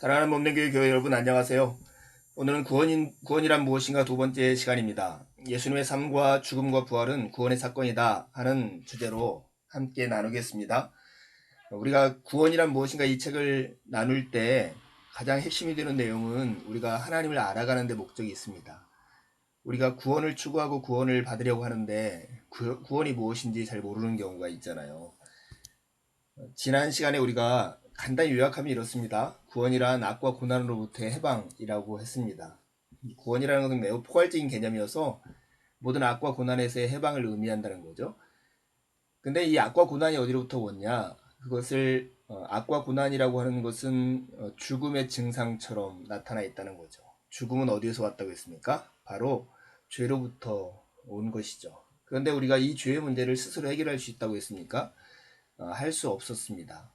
사랑하는 몸된교회 교회 여러분 안녕하세요. 오늘은 구원이란 무엇인가 두 번째 시간입니다. 예수님의 삶과 죽음과 부활은 구원의 사건이다 하는 주제로 함께 나누겠습니다. 우리가 구원이란 무엇인가 이 책을 나눌 때 가장 핵심이 되는 내용은 우리가 하나님을 알아가는 데 목적이 있습니다. 우리가 구원을 추구하고 구원을 받으려고 하는데 구원이 무엇인지 잘 모르는 경우가 있잖아요. 지난 시간에 우리가 간단히 요약하면 이렇습니다. 구원이란 악과 고난으로부터의 해방이라고 했습니다. 구원이라는 것은 매우 포괄적인 개념이어서 모든 악과 고난에서의 해방을 의미한다는 거죠. 근데 이 악과 고난이 어디로부터 왔냐? 그것을 악과 고난이라고 하는 것은 죽음의 증상처럼 나타나 있다는 거죠. 죽음은 어디에서 왔다고 했습니까? 바로 죄로부터 온 것이죠. 그런데 우리가 이 죄의 문제를 스스로 해결할 수 있다고 했습니까? 할 수 없었습니다.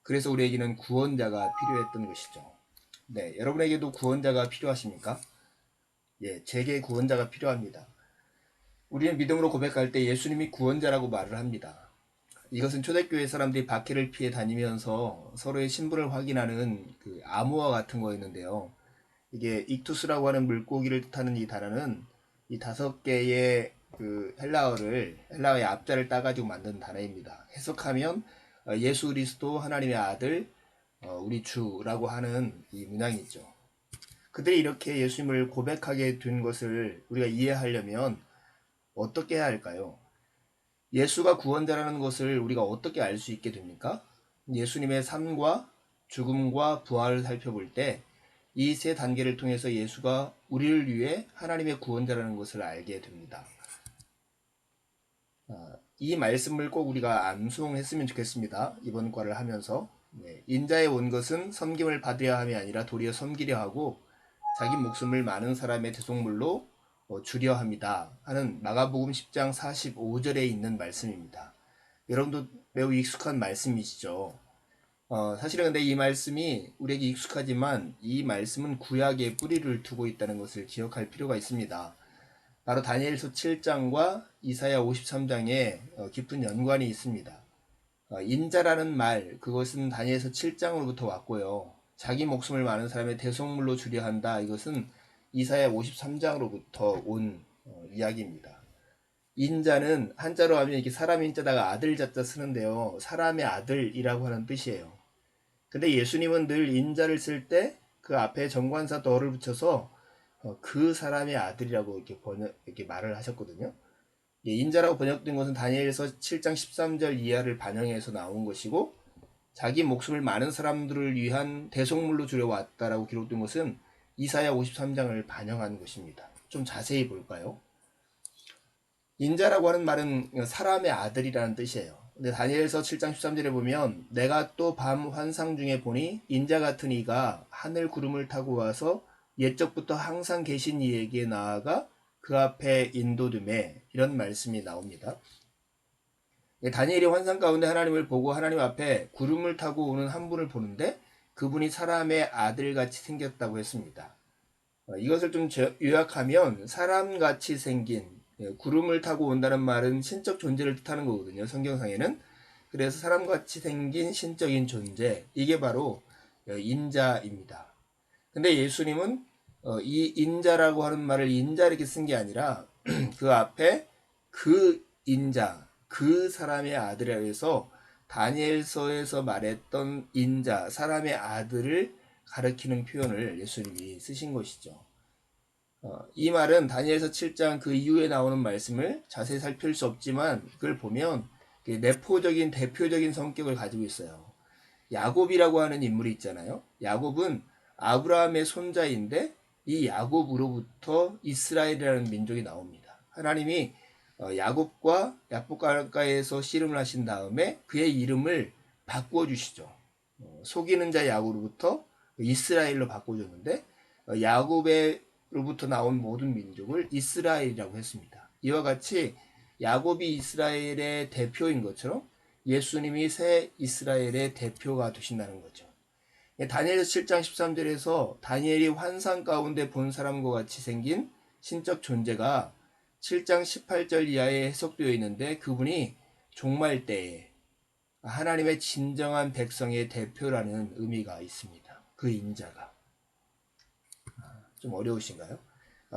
그래서 우리에게는 구원자가 필요했던 것이죠. 네, 여러분에게도 구원자가 필요하십니까? 예, 제게 구원자가 필요합니다. 우리는 믿음으로 고백할 때 예수님이 구원자라고 말을 합니다. 이것은 초대교회 사람들이 박해를 피해 다니면서 서로의 신분을 확인하는 그 암호와 같은 거였는데요. 이게 익투스라고 하는 물고기를 뜻하는 이 단어는 이 5개의 그 헬라어의 앞자를 따가지고 만든 단어입니다. 해석하면 예수 그리스도 하나님의 아들 우리 주라고 하는 이 문양이죠. 그들이 이렇게 예수님을 고백하게 된 것을 우리가 이해하려면 어떻게 해야 할까요? 예수가 구원자라는 것을 우리가 어떻게 알 수 있게 됩니까? 예수님의 삶과 죽음과 부활을 살펴볼 때 이 세 단계를 통해서 예수가 우리를 위해 하나님의 구원자라는 것을 알게 됩니다. 이 말씀을 꼭 우리가 암송했으면 좋겠습니다. 이번 과를 하면서 인자에 온 것은 섬김을 받으려 함이 아니라 도리어 섬기려 하고 자기 목숨을 많은 사람의 대속물로 주려 합니다 하는 마가복음 10장 45절에 있는 말씀입니다. 여러분도 매우 익숙한 말씀이시죠. 사실은 근데 이 말씀이 우리에게 익숙하지만 이 말씀은 구약의 뿌리를 두고 있다는 것을 기억할 필요가 있습니다. 바로 다니엘서 7장과 이사야 53장에 깊은 연관이 있습니다. 인자라는 말, 그것은 다니엘서 7장으로부터 왔고요. 자기 목숨을 많은 사람의 대속물로 주려 한다. 이것은 이사야 53장으로부터 온 이야기입니다. 인자는 한자로 하면 이렇게 사람 인자다가 아들 자자 쓰는데요. 사람의 아들이라고 하는 뜻이에요. 근데 예수님은 늘 인자를 쓸 때 그 앞에 정관사 덜을 붙여서 그 사람의 아들이라고 이렇게 말을 하셨거든요. 인자라고 번역된 것은 다니엘서 7장 13절 이하를 반영해서 나온 것이고 자기 목숨을 많은 사람들을 위한 대속물로 주려왔다라고 기록된 것은 이사야 53장을 반영한 것입니다. 좀 자세히 볼까요? 인자라고 하는 말은 사람의 아들이라는 뜻이에요. 근데 다니엘서 7장 13절에 보면 내가 또 밤 환상 중에 보니 인자 같은 이가 하늘 구름을 타고 와서 옛적부터 항상 계신 이에게 나아가 그 앞에 인도됨에 이런 말씀이 나옵니다. 다니엘이 환상 가운데 하나님을 보고 하나님 앞에 구름을 타고 오는 한 분을 보는데 그분이 사람의 아들같이 생겼다고 했습니다. 이것을 좀 요약하면 사람같이 생긴 구름을 타고 온다는 말은 신적 존재를 뜻하는 거거든요. 성경상에는. 그래서 사람같이 생긴 신적인 존재, 이게 바로 인자입니다. 근데 예수님은 이 인자라고 하는 말을 인자 이렇게 쓴 게 아니라 그 앞에 그 인자, 그 사람의 아들이라 해서 다니엘서에서 말했던 인자, 사람의 아들을 가리키는 표현을 예수님이 쓰신 것이죠. 이 말은 다니엘서 7장 그 이후에 나오는 말씀을 자세히 살필 수 없지만 그걸 보면 내포적인 대표적인 성격을 가지고 있어요. 야곱이라고 하는 인물이 있잖아요. 야곱은 아브라함의 손자인데 이 야곱으로부터 이스라엘이라는 민족이 나옵니다. 하나님이 야곱과 야복강가에서 씨름을 하신 다음에 그의 이름을 바꿔주시죠. 속이는 자 야곱으로부터 이스라엘로 바꿔줬는데 야곱으로부터 나온 모든 민족을 이스라엘이라고 했습니다. 이와 같이 야곱이 이스라엘의 대표인 것처럼 예수님이 새 이스라엘의 대표가 되신다는 거죠. 다니엘서 7장 13절에서 다니엘이 환상 가운데 본 사람과 같이 생긴 신적 존재가 7장 18절 이하에 해석되어 있는데 그분이 종말 때에 하나님의 진정한 백성의 대표라는 의미가 있습니다. 그 인자가. 좀 어려우신가요?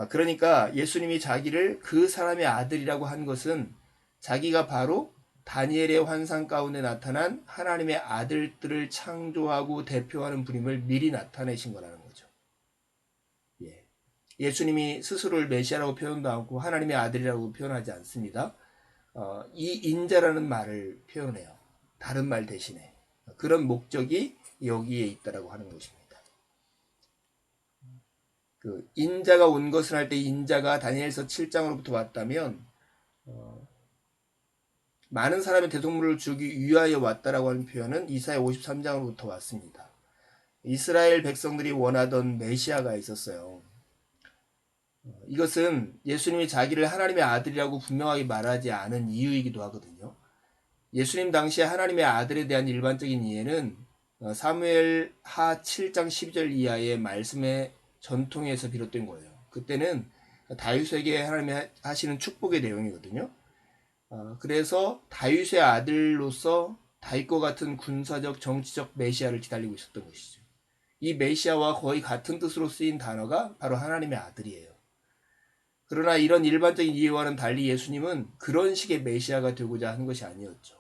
그러니까 예수님이 자기를 그 사람의 아들이라고 한 것은 자기가 바로 다니엘의 환상 가운데 나타난 하나님의 아들들을 창조하고 대표하는 분임을 미리 나타내신 거라는 거죠. 예수님이 스스로를 메시아라고 표현도 하고 하나님의 아들이라고 표현하지 않습니다. 이 인자라는 말을 표현해요. 다른 말 대신에. 그런 목적이 여기에 있다라고 하는 것입니다. 그 인자가 온 것을 할 때 인자가 다니엘서 7장으로부터 왔다면 많은 사람의 대속물을 주기 위하여 왔다라고 하는 표현은 이사야 53장으로부터 왔습니다. 이스라엘 백성들이 원하던 메시아가 있었어요. 이것은 예수님이 자기를 하나님의 아들이라고 분명하게 말하지 않은 이유이기도 하거든요. 예수님 당시에 하나님의 아들에 대한 일반적인 이해는 사무엘 하 7장 12절 이하의 말씀의 전통에서 비롯된 거예요. 그때는 다윗에게 하나님이 하시는 축복의 내용이거든요. 그래서 다윗의 아들로서 다윗과 같은 군사적 정치적 메시아를 기다리고 있었던 것이죠. 이 메시아와 거의 같은 뜻으로 쓰인 단어가 바로 하나님의 아들이에요. 그러나 이런 일반적인 이해와는 달리 예수님은 그런 식의 메시아가 되고자 하는 것이 아니었죠.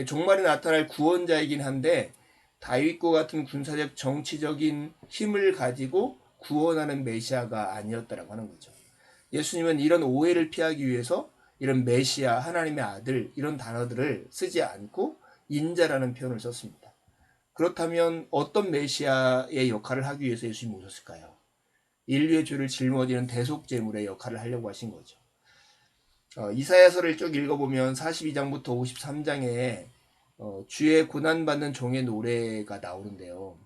종말에 나타날 구원자이긴 한데 다윗과 같은 군사적 정치적인 힘을 가지고 구원하는 메시아가 아니었다라고 하는 거죠. 예수님은 이런 오해를 피하기 위해서 이런 메시아, 하나님의 아들 이런 단어들을 쓰지 않고 인자라는 표현을 썼습니다. 그렇다면 어떤 메시아의 역할을 하기 위해서 예수님이 오셨을까요? 인류의 죄를 짊어지는 대속제물의 역할을 하려고 하신 거죠. 이사야서를 쭉 읽어보면 42장부터 53장에 주의 고난받는 종의 노래가 나오는데요.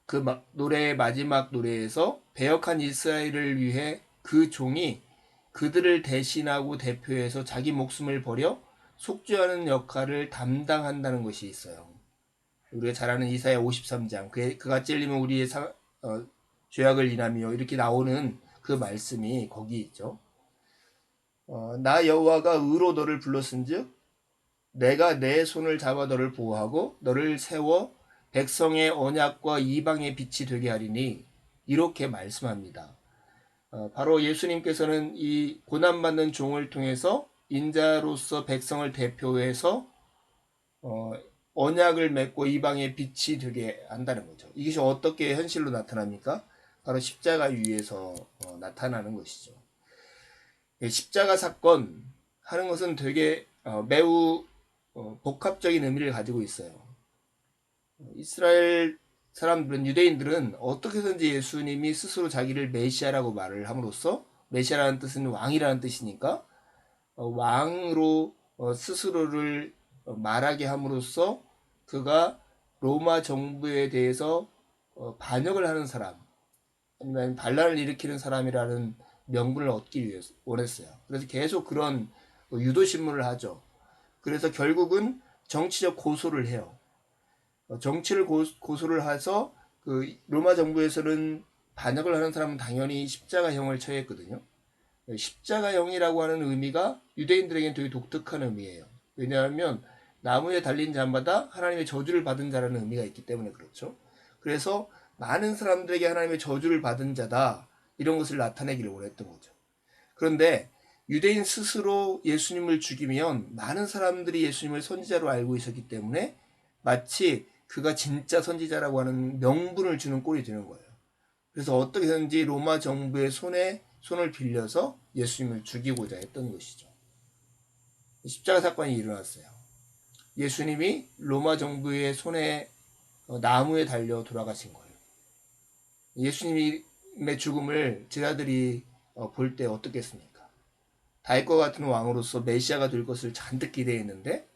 그 노래의 마지막 노래에서 배역한 이스라엘을 위해 그 종이 그들을 대신하고 대표해서 자기 목숨을 버려 속죄하는 역할을 담당한다는 것이 있어요. 우리가 잘 아는 이사야 53장 그가 찔리면 우리의 죄악을 인하며 이렇게 나오는 그 말씀이 거기 있죠. 나 여호와가 의로 너를 불렀은즉 내가 내 손을 잡아 너를 보호하고 너를 세워 백성의 언약과 이방의 빛이 되게 하리니 이렇게 말씀합니다. 바로 예수님께서는 이 고난받는 종을 통해서 인자로서 백성을 대표해서 언약을 맺고 이방의 빛이 되게 한다는 거죠. 이것이 어떻게 현실로 나타납니까? 바로 십자가 위에서 나타나는 것이죠. 십자가 사건 하는 것은 되게 매우 복합적인 의미를 가지고 있어요. 이스라엘 사람들은 유대인들은 어떻게든지 예수님이 스스로 자기를 메시아라고 말을 함으로써 메시아라는 뜻은 왕이라는 뜻이니까 왕으로 스스로를 말하게 함으로써 그가 로마 정부에 대해서 반역을 하는 사람 아니면 반란을 일으키는 사람이라는 명분을 얻기 위해서 원했어요. 그래서 계속 그런 유도신문을 하죠. 그래서 결국은 정치적 고소를 해요. 정치를 고소를 해서 그 로마 정부에서는 반역을 하는 사람은 당연히 십자가형을 처했거든요. 십자가형이라고 하는 의미가 유대인들에게는 되게 독특한 의미예요. 왜냐하면 나무에 달린 자마다 하나님의 저주를 받은 자라는 의미가 있기 때문에 그렇죠. 그래서 많은 사람들에게 하나님의 저주를 받은 자다 이런 것을 나타내기를 원했던 거죠. 그런데 유대인 스스로 예수님을 죽이면 많은 사람들이 예수님을 선지자로 알고 있었기 때문에 마치 그가 진짜 선지자라고 하는 명분을 주는 꼴이 되는 거예요. 그래서 어떻게든지 로마 정부의 손을 빌려서 예수님을 죽이고자 했던 것이죠. 십자가 사건이 일어났어요. 예수님이 로마 정부의 손에 나무에 달려 돌아가신 거예요. 예수님의 죽음을 제자들이 볼 때 어떻겠습니까? 다윗과 같은 왕으로서 메시아가 될 것을 잔뜩 기대했는데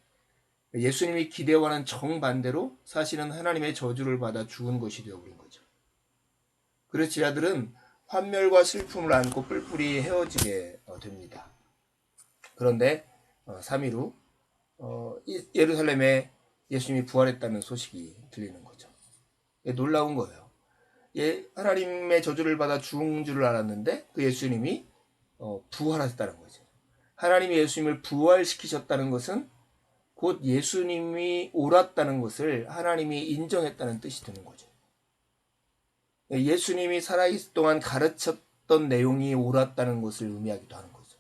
예수님이 기대와는 정반대로 사실은 하나님의 저주를 받아 죽은 것이 되어버린 거죠. 그래서 제자들은 환멸과 슬픔을 안고 뿔뿔이 헤어지게 됩니다. 그런데 3일 후 예루살렘에 예수님이 부활했다는 소식이 들리는 거죠. 놀라운 거예요. 하나님의 저주를 받아 죽은 줄 알았는데 그 예수님이 부활하셨다는 거죠. 하나님이 예수님을 부활시키셨다는 것은 곧 예수님이 옳았다는 것을 하나님이 인정했다는 뜻이 되는 거죠. 예수님이 살아있을 동안 가르쳤던 내용이 옳았다는 것을 의미하기도 하는 거죠.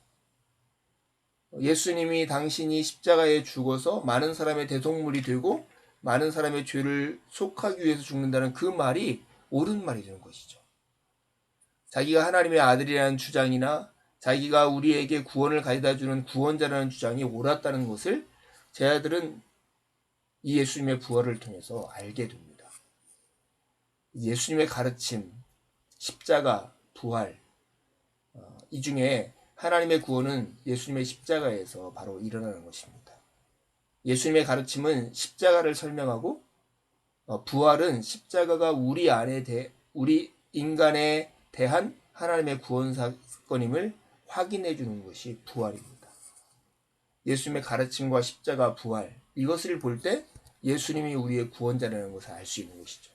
예수님이 당신이 십자가에 죽어서 많은 사람의 대속물이 되고 많은 사람의 죄를 속하기 위해서 죽는다는 그 말이 옳은 말이 되는 것이죠. 자기가 하나님의 아들이라는 주장이나 자기가 우리에게 구원을 가져다 주는 구원자라는 주장이 옳았다는 것을 제 아들은 이 예수님의 부활을 통해서 알게 됩니다. 예수님의 가르침, 십자가, 부활, 이 중에 하나님의 구원은 예수님의 십자가에서 바로 일어나는 것입니다. 예수님의 가르침은 십자가를 설명하고 부활은 십자가가 우리 인간에 대한 하나님의 구원 사건임을 확인해 주는 것이 부활입니다. 예수님의 가르침과 십자가, 부활, 이것을 볼 때 예수님이 우리의 구원자라는 것을 알 수 있는 것이죠.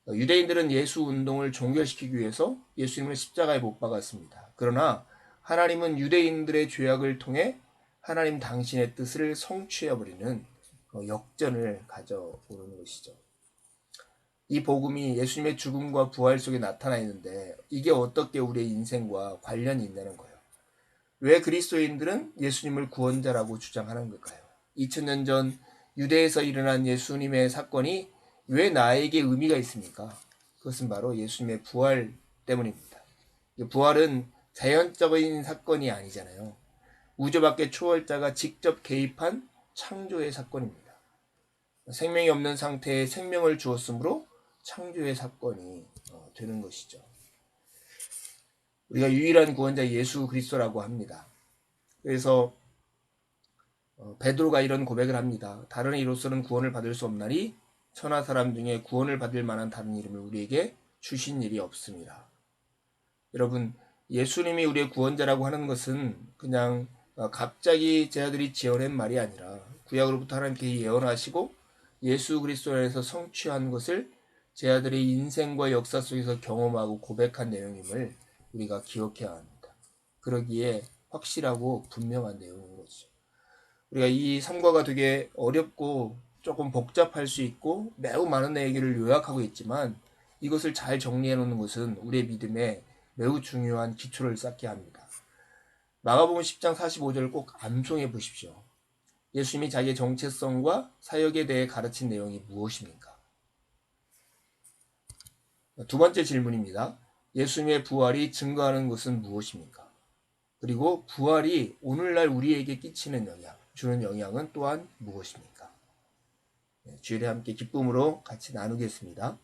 유대인들은 예수 운동을 종결시키기 위해서 예수님을 십자가에 못 박았습니다. 그러나 하나님은 유대인들의 죄악을 통해 하나님 당신의 뜻을 성취해버리는 역전을 가져오는 것이죠. 이 복음이 예수님의 죽음과 부활 속에 나타나 있는데 이게 어떻게 우리의 인생과 관련이 있다는 거예요. 왜 그리스도인들은 예수님을 구원자라고 주장하는 걸까요? 2000년 전 유대에서 일어난 예수님의 사건이 왜 나에게 의미가 있습니까? 그것은 바로 예수님의 부활 때문입니다. 부활은 자연적인 사건이 아니잖아요. 우주 밖의 초월자가 직접 개입한 창조의 사건입니다. 생명이 없는 상태에 생명을 주었으므로 창조의 사건이 되는 것이죠. 우리가 유일한 구원자 예수 그리스도라고 합니다. 그래서 베드로가 이런 고백을 합니다. 다른 이로서는 구원을 받을 수 없나니 천하 사람 중에 구원을 받을 만한 다른 이름을 우리에게 주신 일이 없습니다. 여러분, 예수님이 우리의 구원자라고 하는 것은 그냥 갑자기 제 아들이 지어낸 말이 아니라 구약으로부터 하나님께 예언하시고 예수 그리스도 안에서 성취한 것을 제 아들의 인생과 역사 속에서 경험하고 고백한 내용임을 우리가 기억해야 합니다. 그러기에 확실하고 분명한 내용인 거죠. 우리가 이 삼과가 되게 어렵고 조금 복잡할 수 있고 매우 많은 얘기를 요약하고 있지만 이것을 잘 정리해 놓는 것은 우리의 믿음에 매우 중요한 기초를 쌓게 합니다. 마가복음 10장 45절을 꼭 암송해 보십시오. 예수님이 자기의 정체성과 사역에 대해 가르친 내용이 무엇입니까? 두 번째 질문입니다. 예수님의 부활이 증거하는 것은 무엇입니까? 그리고 부활이 오늘날 우리에게 끼치는 영향, 주는 영향은 또한 무엇입니까? 주일에 함께 기쁨으로 같이 나누겠습니다.